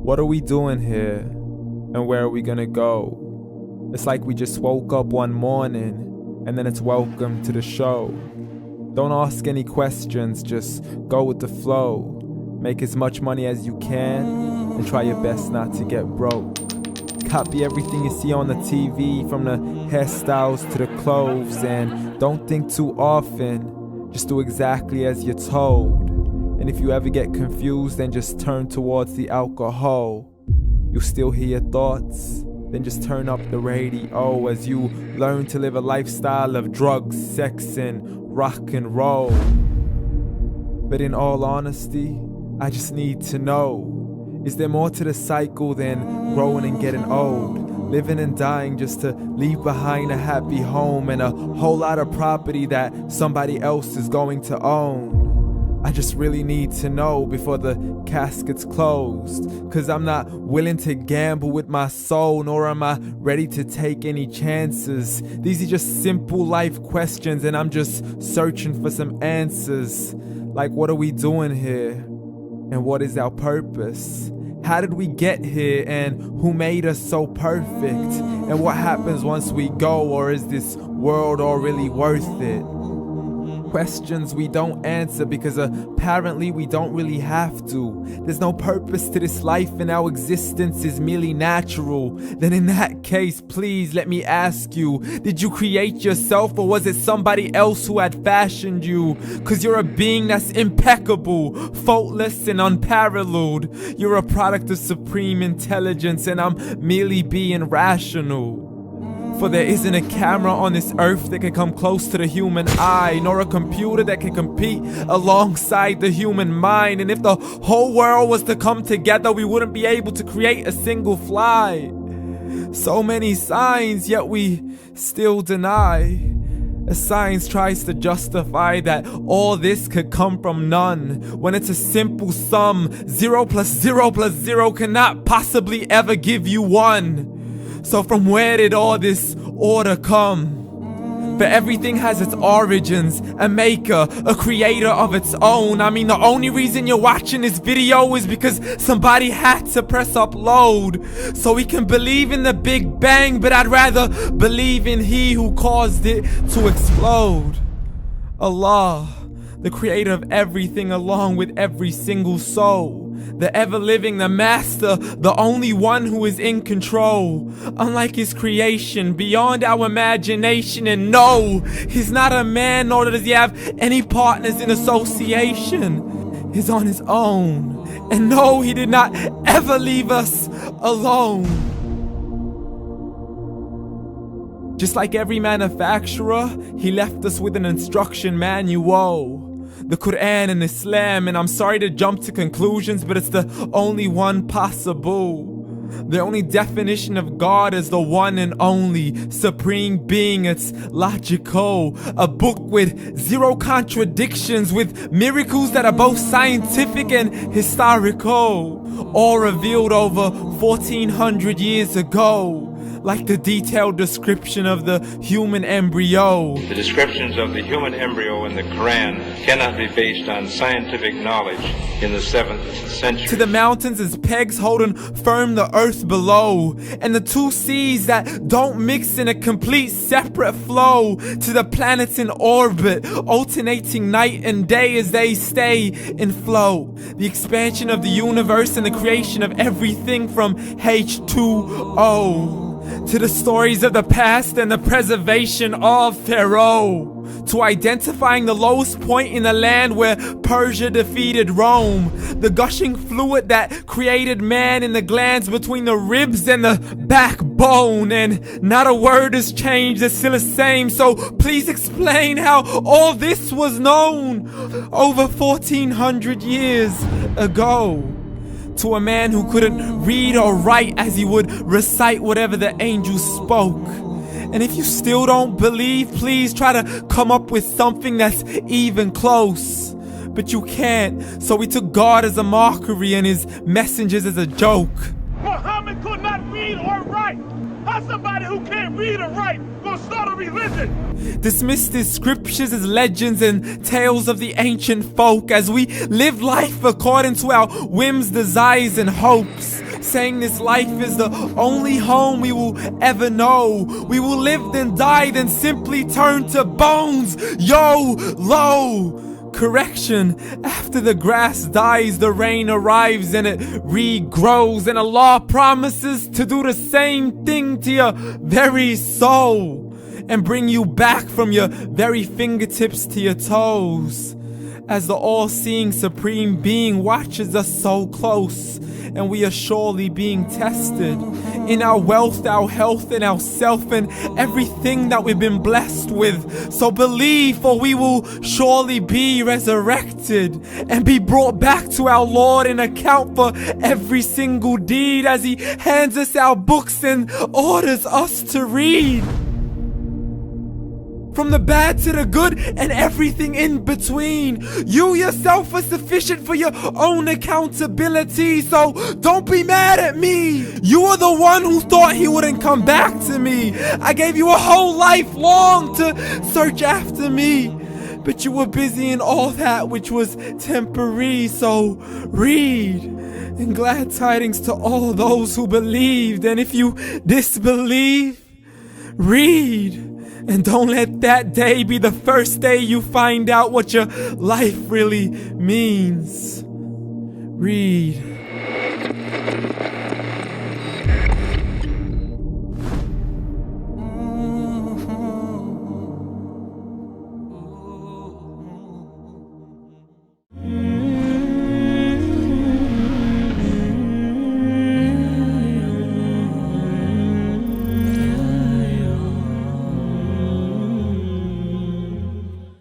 What are we doing here? And where are we gonna go? It's like we just woke up one morning and then it's welcome to the show. Don't ask any questions, just go with the flow. Make as much money as you can and try your best not to get broke. Copy everything you see on the TV, from the hairstyles to the clothes, and don't think too often, just do exactly as you're told. And if you ever get confused, then just turn towards the alcohol. You'll still hear your thoughts, then just turn up the radio as you learn to live a lifestyle of drugs, sex, and rock and roll. But in all honesty, I just need to know, is there more to the cycle than growing and getting old? Living and dying just to leave behind a happy home and a whole lot of property that somebody else is going to own. I just really need to know before the casket's closed, 'cause I'm not willing to gamble with my soul, nor am I ready to take any chances. These are just simple life questions and I'm just searching for some answers. Like, what are we doing here? And what is our purpose? How did we get here, and who made us so perfect? And what happens once we go, or is this world all really worth it? Questions we don't answer because apparently we don't really have to. There's no purpose to this life and our existence is merely natural. Then in that case, please let me ask you, did you create yourself, or was it somebody else who had fashioned you? 'Cause you're a being that's impeccable, faultless and unparalleled. You're a product of supreme intelligence and I'm merely being rational. For there isn't a camera on this earth that can come close to the human eye, nor a computer that can compete alongside the human mind. And if the whole world was to come together, we wouldn't be able to create a single fly. So many signs, yet we still deny. As science tries to justify that all this could come from none, when it's a simple sum. 0 plus 0 plus 0 cannot possibly ever give you 1. So from where did all this order come? For everything has its origins, a maker, a creator of its own. I mean, the only reason you're watching this video is because somebody had to press upload. So we can believe in the Big Bang, but I'd rather believe in He who caused it to explode. Allah, the creator of everything along with every single soul. The ever-living, the master, the only one who is in control. Unlike his creation, beyond our imagination. And no, he's not a man, nor does he have any partners in association. He's on his own. And no, he did not ever leave us alone. Just like every manufacturer, he left us with an instruction manual. The Quran and Islam, and I'm sorry to jump to conclusions, but it's the only one possible. The only definition of God is the one and only supreme being. It's logical, a book with 0 contradictions, with miracles that are both scientific and historical, all revealed over 1400 years ago. Like the detailed description of the human embryo. The descriptions of the human embryo in the Quran cannot be based on scientific knowledge in the 7th century. To the mountains as pegs holding firm the earth below, and the 2 seas that don't mix in a complete separate flow. To the planets in orbit, alternating night and day as they stay in flow. The expansion of the universe and the creation of everything from H2O. To the stories of the past and the preservation of Pharaoh. To identifying the lowest point in the land where Persia defeated Rome. The gushing fluid that created man in the glands between the ribs and the backbone. And not a word has changed, it's still the same. So please explain how all this was known over 1400 years ago. To a man who couldn't read or write, as he would recite whatever the angels spoke. And if you still don't believe, please try to come up with something that's even close. But you can't, so we took God as a mockery and his messengers as a joke. Muhammad could not read or write. How's somebody who can't read or write gonna start a religion? Dismissed his scriptures as legends and tales of the ancient folk, as we live life according to our whims, desires, and hopes. saying this life is the only home we will ever know. We will live then die, then simply turn to bones. YOLO! Correction, after the grass dies, the rain arrives and it regrows, and Allah promises to do the same thing to your very soul and bring you back from your very fingertips to your toes, as the all-seeing supreme being watches us so close, and we are surely being tested in our wealth, our health, and our self, and everything that we've been blessed with. So believe, for we will surely be resurrected and be brought back to our Lord and account for every single deed, as He hands us our books and orders us to read. From the bad to the good and everything in between. You yourself are sufficient for your own accountability, so don't be mad at me. You are the one who thought He wouldn't come back to me. I gave you a whole life long to search after me, but you were busy in all that which was temporary, so read. And glad tidings to all those who believed, and if you disbelieve, read. And don't let that day be the first day you find out what your life really means. Read.